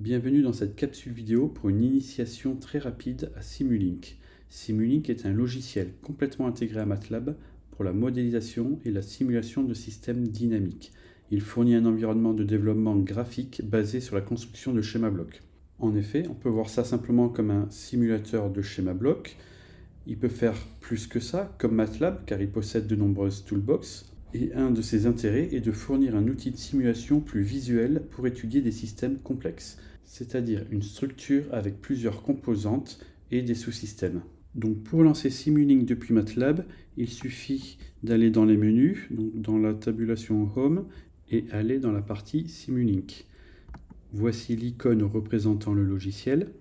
Bienvenue dans cette capsule vidéo pour une initiation très rapide à Simulink. Simulink est un logiciel complètement intégré à MATLAB pour la modélisation et la simulation de systèmes dynamiques. Il fournit un environnement de développement graphique basé sur la construction de schémas blocs. En effet, on peut voir ça simplement comme un simulateur de schémas blocs. Il peut faire plus que ça, comme MATLAB, car il possède de nombreuses toolbox. Et un de ses intérêts est de fournir un outil de simulation plus visuel pour étudier des systèmes complexes, c'est-à-dire une structure avec plusieurs composantes et des sous-systèmes. Donc pour lancer Simulink depuis MATLAB, il suffit d'aller dans les menus, donc dans la tabulation Home, et aller dans la partie Simulink. Voici l'icône représentant le logiciel,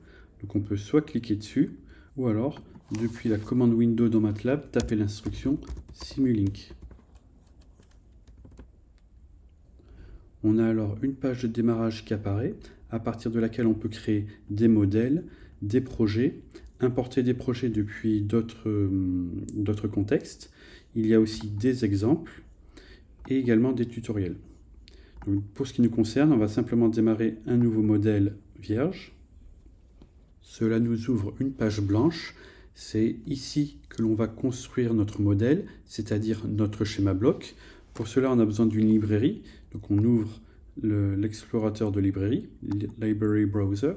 donc on peut soit cliquer dessus, ou alors, depuis la commande Windows dans MATLAB, taper l'instruction Simulink. On a alors une page de démarrage qui apparaît, à partir de laquelle on peut créer des modèles, des projets, importer des projets depuis d'autres contextes. Il y a aussi des exemples et également des tutoriels. Donc, pour ce qui nous concerne, on va simplement démarrer un nouveau modèle vierge. Cela nous ouvre une page blanche. C'est ici que l'on va construire notre modèle, c'est-à-dire notre schéma bloc. Pour cela, on a besoin d'une librairie. Donc on ouvre l'explorateur de librairie, Library Browser,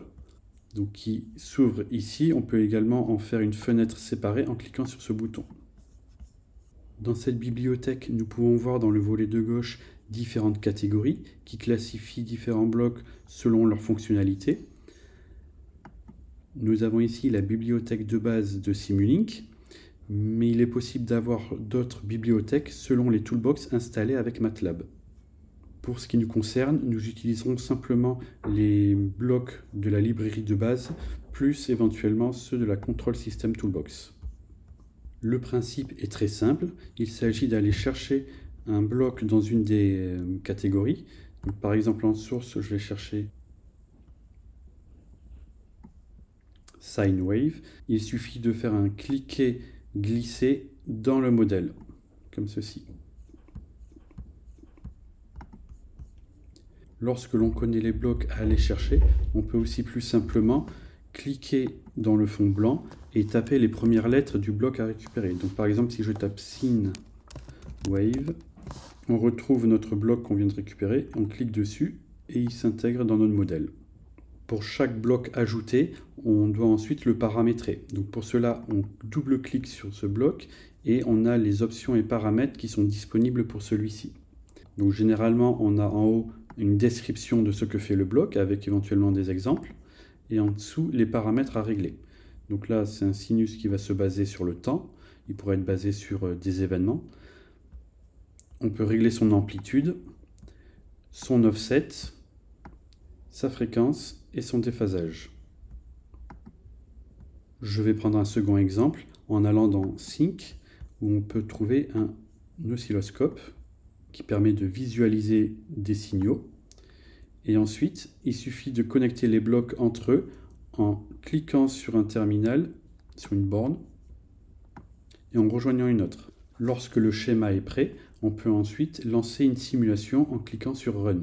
donc qui s'ouvre ici. On peut également en faire une fenêtre séparée en cliquant sur ce bouton. Dans cette bibliothèque, nous pouvons voir dans le volet de gauche différentes catégories qui classifient différents blocs selon leur fonctionnalité. Nous avons ici la bibliothèque de base de Simulink, mais il est possible d'avoir d'autres bibliothèques selon les toolbox installées avec MATLAB. Pour ce qui nous concerne, nous utiliserons simplement les blocs de la librairie de base, plus éventuellement ceux de la Control System Toolbox. Le principe est très simple, il s'agit d'aller chercher un bloc dans une des catégories. Donc, par exemple en source, je vais chercher Sine Wave. Il suffit de faire un cliquer-glisser dans le modèle, comme ceci. Lorsque l'on connaît les blocs à aller chercher, on peut aussi plus simplement cliquer dans le fond blanc et taper les premières lettres du bloc à récupérer. Donc par exemple, si je tape Sine Wave, on retrouve notre bloc qu'on vient de récupérer, on clique dessus et il s'intègre dans notre modèle. Pour chaque bloc ajouté, on doit ensuite le paramétrer. Donc pour cela, on double-clique sur ce bloc et on a les options et paramètres qui sont disponibles pour celui-ci. Donc généralement, on a en haut une description de ce que fait le bloc avec éventuellement des exemples et en dessous les paramètres à régler. Donc là, c'est un sinus qui va se baser sur le temps. Il pourrait être basé sur des événements. On peut régler son amplitude, son offset, sa fréquence et son déphasage. Je vais prendre un second exemple en allant dans Sync, où on peut trouver un oscilloscope qui permet de visualiser des signaux. Et ensuite, il suffit de connecter les blocs entre eux en cliquant sur un terminal, sur une borne, et en rejoignant une autre. Lorsque le schéma est prêt, on peut ensuite lancer une simulation en cliquant sur Run.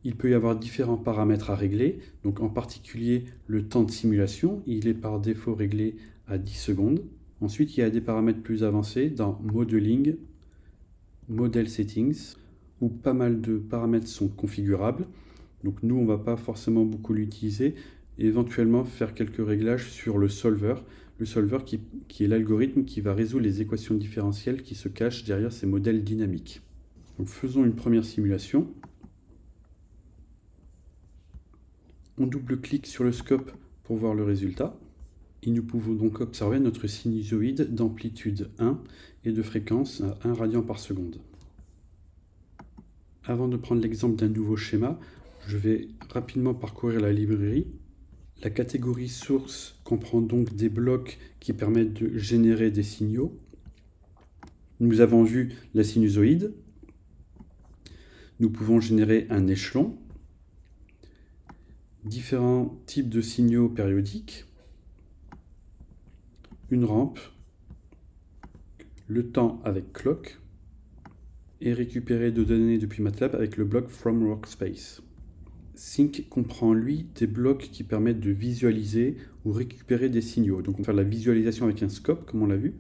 Il peut y avoir différents paramètres à régler, donc en particulier le temps de simulation, il est par défaut réglé à 10 secondes. Ensuite, il y a des paramètres plus avancés dans Modeling, Model Settings, où pas mal de paramètres sont configurables. Donc nous, on ne va pas forcément beaucoup l'utiliser, et éventuellement faire quelques réglages sur le solver qui est l'algorithme qui va résoudre les équations différentielles qui se cachent derrière ces modèles dynamiques. Donc faisons une première simulation. On double-clique sur le scope pour voir le résultat. Et nous pouvons donc observer notre sinusoïde d'amplitude 1 et de fréquence à 1 radian par seconde. Avant de prendre l'exemple d'un nouveau schéma, je vais rapidement parcourir la librairie. La catégorie source comprend donc des blocs qui permettent de générer des signaux. Nous avons vu la sinusoïde. Nous pouvons générer un échelon, différents types de signaux périodiques, une rampe, le temps avec clock, et récupérer de données depuis MATLAB avec le bloc From Workspace. Sync comprend, lui, des blocs qui permettent de visualiser ou récupérer des signaux. Donc on peut faire la visualisation avec un scope, comme on l'a vu.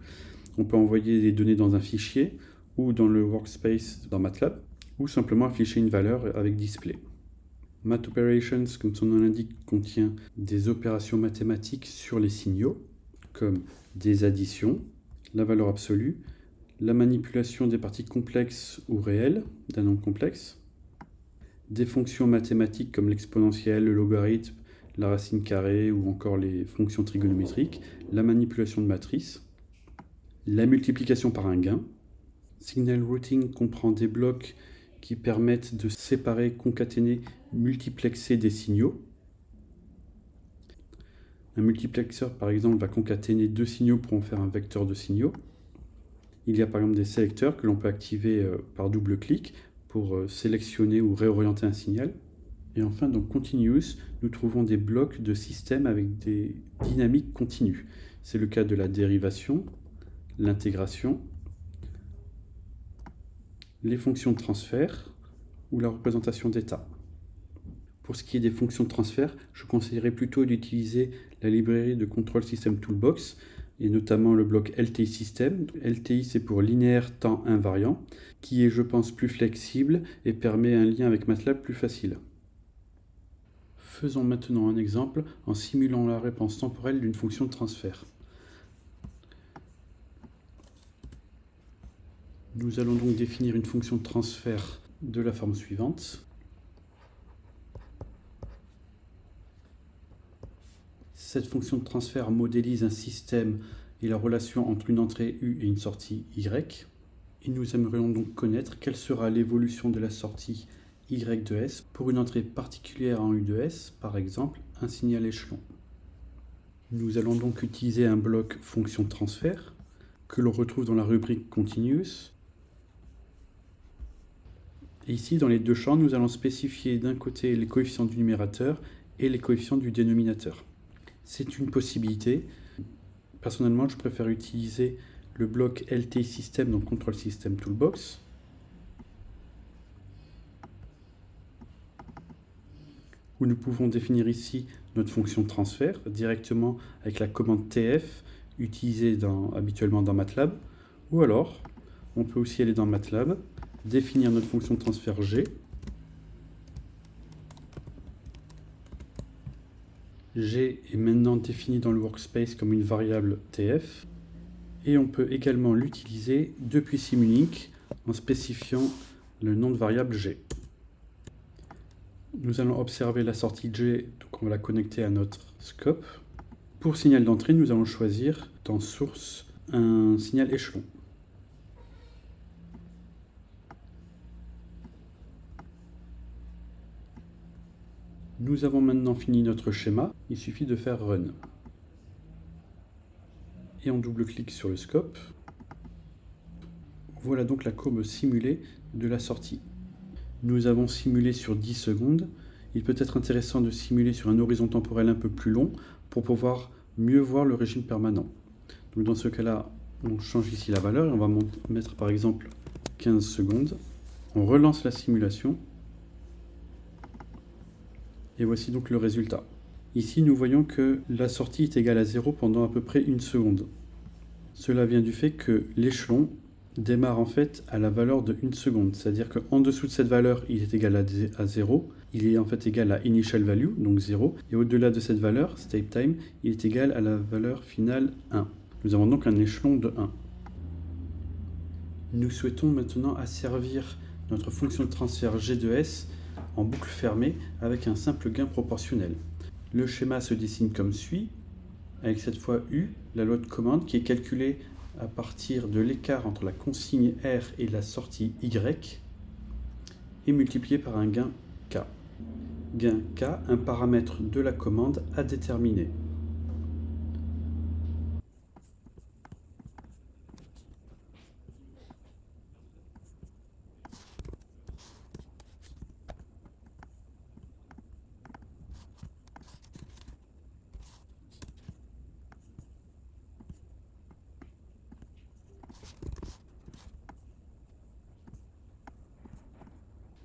On peut envoyer des données dans un fichier ou dans le workspace dans MATLAB, ou simplement afficher une valeur avec display. Math Operations, comme son nom l'indique, contient des opérations mathématiques sur les signaux, comme des additions, la valeur absolue, la manipulation des parties complexes ou réelles d'un nombre complexe, des fonctions mathématiques comme l'exponentielle, le logarithme, la racine carrée ou encore les fonctions trigonométriques, la manipulation de matrices, la multiplication par un gain. Signal routing comprend des blocs qui permettent de séparer, concaténer, multiplexer des signaux. Un multiplexeur, par exemple, va concaténer deux signaux pour en faire un vecteur de signaux. Il y a par exemple des sélecteurs que l'on peut activer par double clic pour sélectionner ou réorienter un signal. Et enfin, dans Continuous, nous trouvons des blocs de système avec des dynamiques continues. C'est le cas de la dérivation, l'intégration, les fonctions de transfert ou la représentation d'état. Pour ce qui est des fonctions de transfert, je conseillerais plutôt d'utiliser la librairie de Control System Toolbox et notamment le bloc LTI System. LTI, c'est pour linéaire temps invariant, qui est, je pense, plus flexible et permet un lien avec MATLAB plus facile. Faisons maintenant un exemple en simulant la réponse temporelle d'une fonction de transfert. Nous allons donc définir une fonction de transfert de la forme suivante. Cette fonction de transfert modélise un système et la relation entre une entrée U et une sortie Y. Et nous aimerions donc connaître quelle sera l'évolution de la sortie Y de S pour une entrée particulière en U de S, par exemple un signal échelon. Nous allons donc utiliser un bloc fonction de transfert que l'on retrouve dans la rubrique Continuous. Et ici, dans les deux champs, nous allons spécifier d'un côté les coefficients du numérateur et les coefficients du dénominateur. C'est une possibilité. Personnellement, je préfère utiliser le bloc LTI System dans Control System Toolbox. Où nous pouvons définir ici notre fonction de transfert directement avec la commande TF utilisée habituellement dans MATLAB. Ou alors, on peut aussi aller dans MATLAB, définir notre fonction de transfert G. G est maintenant défini dans le workspace comme une variable TF. Et on peut également l'utiliser depuis Simulink en spécifiant le nom de variable G. Nous allons observer la sortie G, donc on va la connecter à notre scope. Pour signal d'entrée, nous allons choisir dans source un signal échelon. Nous avons maintenant fini notre schéma, il suffit de faire Run. Et on double-clique sur le scope. Voilà donc la courbe simulée de la sortie. Nous avons simulé sur 10 secondes. Il peut être intéressant de simuler sur un horizon temporel un peu plus long pour pouvoir mieux voir le régime permanent. Donc dans ce cas-là, on change ici la valeur et on va mettre par exemple 15 secondes. On relance la simulation. Et voici donc le résultat. Ici, nous voyons que la sortie est égale à 0 pendant à peu près une seconde. Cela vient du fait que l'échelon démarre en fait à la valeur de 1 seconde. C'est-à-dire qu'en dessous de cette valeur, il est égal à 0. Il est en fait égal à initial value, donc 0. Et au-delà de cette valeur, state time, il est égal à la valeur finale 1. Nous avons donc un échelon de 1. Nous souhaitons maintenant asservir notre fonction de transfert G de S en boucle fermée avec un simple gain proportionnel. Le schéma se dessine comme suit, avec cette fois U, la loi de commande qui est calculée à partir de l'écart entre la consigne R et la sortie Y, et multipliée par un gain K. Gain K, un paramètre de la commande à déterminer.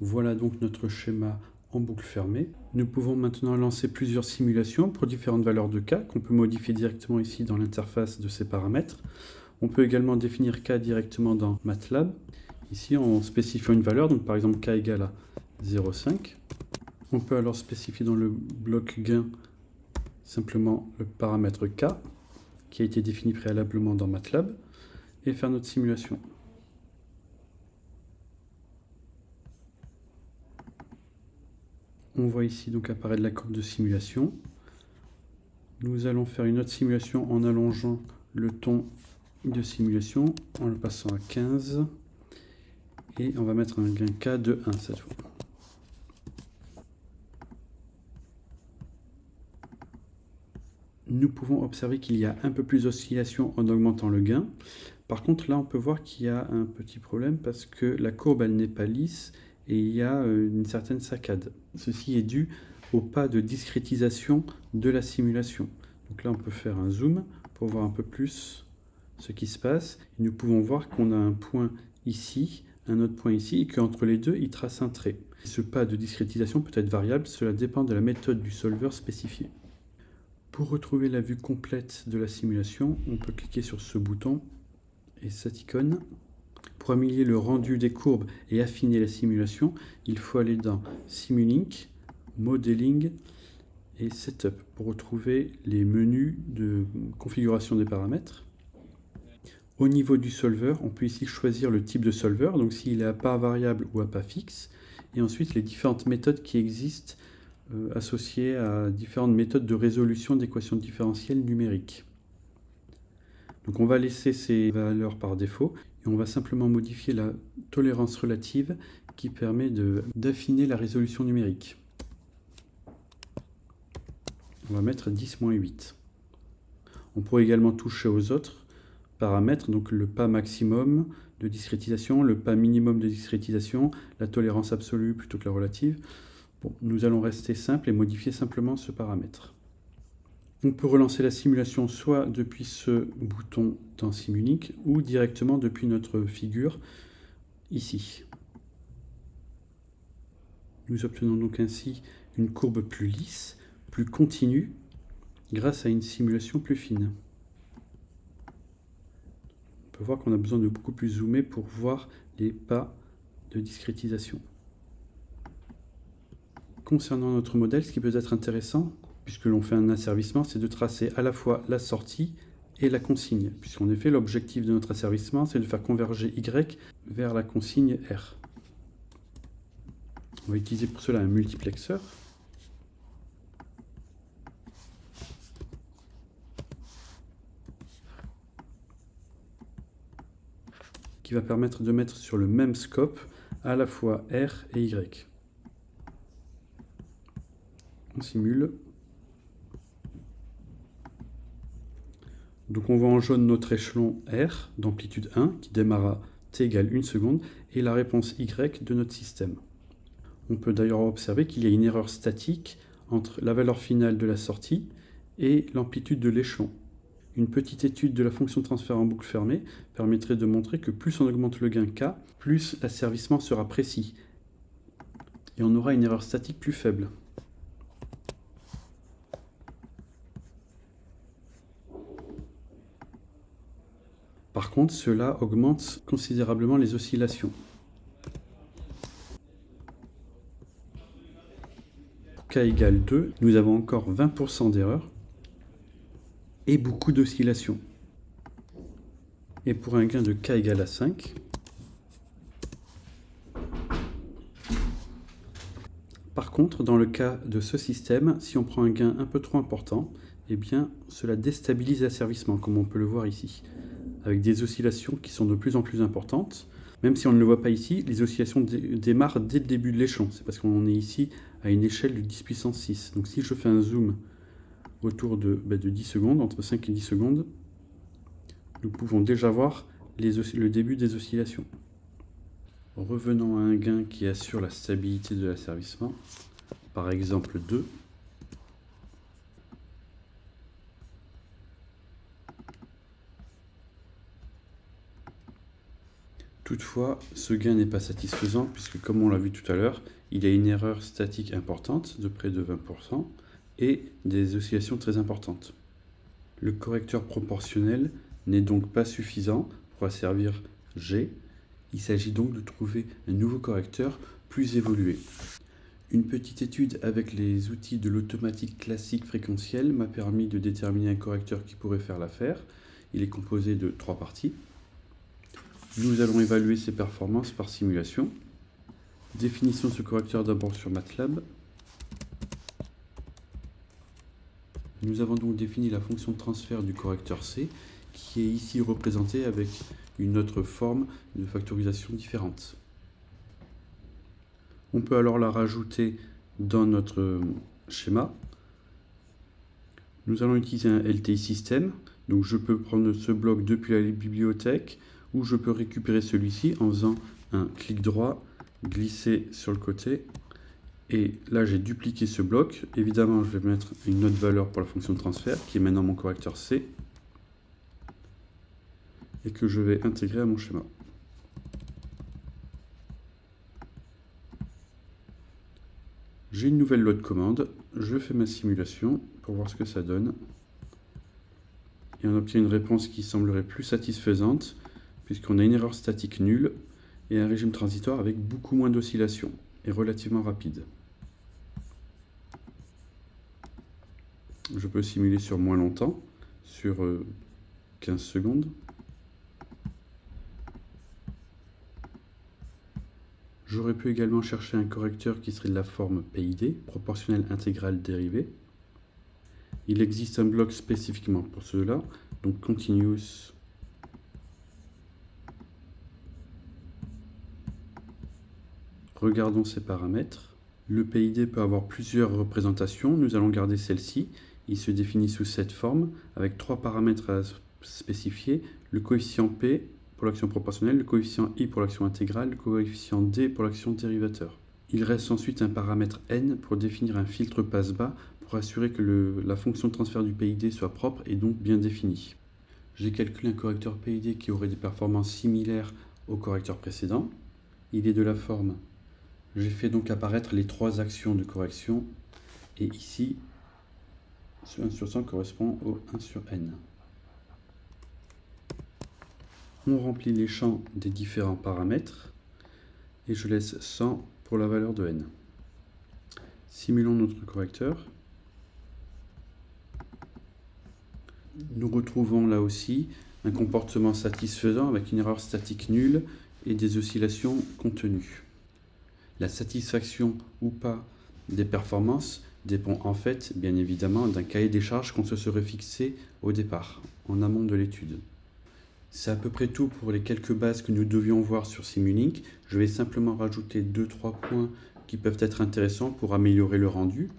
Voilà donc notre schéma en boucle fermée. Nous pouvons maintenant lancer plusieurs simulations pour différentes valeurs de k qu'on peut modifier directement ici dans l'interface de ces paramètres. On peut également définir k directement dans MATLAB. Ici, en spécifiant une valeur, donc par exemple k égale à 0,5. On peut alors spécifier dans le bloc gain simplement le paramètre k, qui a été défini préalablement dans MATLAB, et faire notre simulation. On voit ici donc apparaître la courbe de simulation. Nous allons faire une autre simulation en allongeant le temps de simulation, en le passant à 15. Et on va mettre un gain K de 1 cette fois. Nous pouvons observer qu'il y a un peu plus d'oscillation en augmentant le gain. Par contre, là, on peut voir qu'il y a un petit problème parce que la courbe, elle n'est pas lisse et il y a une certaine saccade. Ceci est dû au pas de discrétisation de la simulation. Donc là, on peut faire un zoom pour voir un peu plus ce qui se passe. Et nous pouvons voir qu'on a un point ici, un autre point ici, et qu'entre les deux, il trace un trait. Ce pas de discrétisation peut être variable, cela dépend de la méthode du solver spécifiée. Pour retrouver la vue complète de la simulation, on peut cliquer sur ce bouton et cette icône. Pour améliorer le rendu des courbes et affiner la simulation, il faut aller dans Simulink, Modeling et Setup pour retrouver les menus de configuration des paramètres. Au niveau du solver, on peut ici choisir le type de solver, donc s'il est à part variable ou à pas fixe, et ensuite les différentes méthodes qui existent associées à différentes méthodes de résolution d'équations différentielles numériques. Donc on va laisser ces valeurs par défaut et on va simplement modifier la tolérance relative qui permet d'affiner la résolution numérique. On va mettre 10-8. On pourrait également toucher aux autres paramètres, donc le pas maximum de discrétisation, le pas minimum de discrétisation, la tolérance absolue plutôt que la relative. Bon, nous allons rester simple et modifier simplement ce paramètre. On peut relancer la simulation soit depuis ce bouton dans Simulink ou directement depuis notre figure ici. Nous obtenons donc ainsi une courbe plus lisse, plus continue, grâce à une simulation plus fine. On peut voir qu'on a besoin de beaucoup plus zoomer pour voir les pas de discrétisation. Concernant notre modèle, ce qui peut être intéressant, puisque l'on fait un asservissement, c'est de tracer à la fois la sortie et la consigne. Puisqu'en effet, l'objectif de notre asservissement, c'est de faire converger Y vers la consigne R. On va utiliser pour cela un multiplexeur. Qui va permettre de mettre sur le même scope à la fois R et Y. On simule. Donc on voit en jaune notre échelon R d'amplitude 1 qui démarre à t égale 1 seconde et la réponse Y de notre système. On peut d'ailleurs observer qu'il y a une erreur statique entre la valeur finale de la sortie et l'amplitude de l'échelon. Une petite étude de la fonction de transfert en boucle fermée permettrait de montrer que plus on augmente le gain K, plus l'asservissement sera précis. Et on aura une erreur statique plus faible. Par contre, cela augmente considérablement les oscillations. Pour K égale 2, nous avons encore 20% d'erreur et beaucoup d'oscillations. Et pour un gain de K égale à 5, par contre, dans le cas de ce système, si on prend un gain un peu trop important, eh bien, cela déstabilise l'asservissement, comme on peut le voir ici, avec des oscillations qui sont de plus en plus importantes. Même si on ne le voit pas ici, les oscillations démarrent dès le début de l'échelon. C'est parce qu'on est ici à une échelle de 10 puissance 6. Donc si je fais un zoom autour de 10 secondes, entre 5 et 10 secondes, nous pouvons déjà voir le début des oscillations. Revenons à un gain qui assure la stabilité de l'asservissement, par exemple 2. Toutefois, ce gain n'est pas satisfaisant puisque, comme on l'a vu tout à l'heure, il y a une erreur statique importante de près de 20% et des oscillations très importantes. Le correcteur proportionnel n'est donc pas suffisant pour asservir G. Il s'agit donc de trouver un nouveau correcteur plus évolué. Une petite étude avec les outils de l'automatique classique fréquentielle m'a permis de déterminer un correcteur qui pourrait faire l'affaire. Il est composé de 3 parties. Nous allons évaluer ses performances par simulation. Définissons ce correcteur d'abord sur MATLAB. Nous avons donc défini la fonction de transfert du correcteur C, qui est ici représentée avec une autre forme de factorisation différente. On peut alors la rajouter dans notre schéma. Nous allons utiliser un LTI système. Donc je peux prendre ce bloc depuis la bibliothèque ou je peux récupérer celui-ci en faisant un clic droit, glisser sur le côté. Et là j'ai dupliqué ce bloc. Évidemment je vais mettre une autre valeur pour la fonction de transfert qui est maintenant mon correcteur C et que je vais intégrer à mon schéma. J'ai une nouvelle loi de commande, je fais ma simulation pour voir ce que ça donne. Et on obtient une réponse qui semblerait plus satisfaisante, puisqu'on a une erreur statique nulle et un régime transitoire avec beaucoup moins d'oscillations et relativement rapide. Je peux simuler sur moins longtemps, sur 15 secondes. J'aurais pu également chercher un correcteur qui serait de la forme PID, proportionnelle intégrale dérivée. Il existe un bloc spécifiquement pour cela, donc continuous. Regardons ces paramètres. Le PID peut avoir plusieurs représentations, nous allons garder celle-ci. Il se définit sous cette forme, avec 3 paramètres à spécifier, le coefficient P pour l'action proportionnelle, le coefficient I pour l'action intégrale, le coefficient D pour l'action dérivateur. Il reste ensuite un paramètre N pour définir un filtre passe-bas pour assurer que la fonction de transfert du PID soit propre et donc bien définie. J'ai calculé un correcteur PID qui aurait des performances similaires au correcteur précédent. Il est de la forme. J'ai fait donc apparaître les 3 actions de correction et ici, ce 1 sur 100 correspond au 1 sur n. On remplit les champs des différents paramètres et je laisse 100 pour la valeur de n. Simulons notre correcteur. Nous retrouvons là aussi un comportement satisfaisant avec une erreur statique nulle et des oscillations contenues. La satisfaction ou pas des performances dépend en fait, bien évidemment, d'un cahier des charges qu'on se serait fixé au départ, en amont de l'étude. C'est à peu près tout pour les quelques bases que nous devions voir sur Simulink. Je vais simplement rajouter 2-3 points qui peuvent être intéressants pour améliorer le rendu.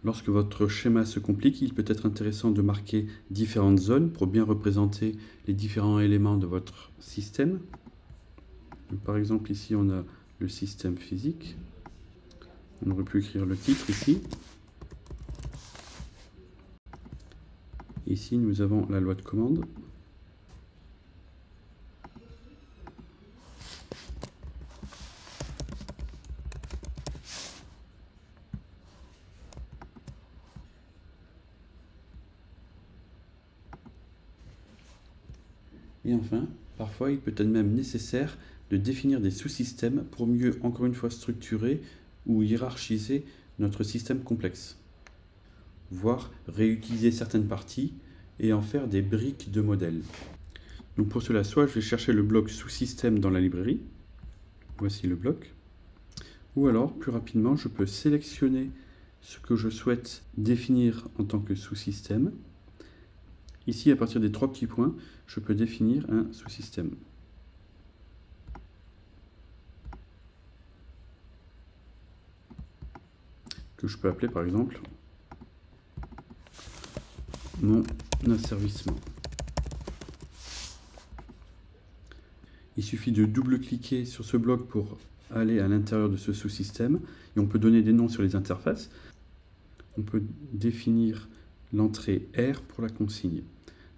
Lorsque votre schéma se complique, il peut être intéressant de marquer différentes zones pour bien représenter les différents éléments de votre système. Par exemple, ici, on a le système physique. On aurait pu écrire le titre ici. Ici, nous avons la loi de commande. Et enfin, parfois, il peut être même nécessaire de définir des sous-systèmes pour mieux, encore une fois, structurer ou hiérarchiser notre système complexe, voire réutiliser certaines parties et en faire des briques de modèles. Donc pour cela, soit je vais chercher le bloc sous-système dans la librairie, voici le bloc, ou alors, plus rapidement, je peux sélectionner ce que je souhaite définir en tant que sous-système. Ici, à partir des 3 petits points, je peux définir un sous-système. Que je peux appeler par exemple mon asservissement. Il suffit de double-cliquer sur ce bloc pour aller à l'intérieur de ce sous-système et on peut donner des noms sur les interfaces. On peut définir l'entrée R pour la consigne.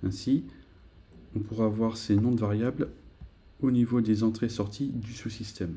Ainsi, on pourra voir ces noms de variables au niveau des entrées-sorties du sous-système.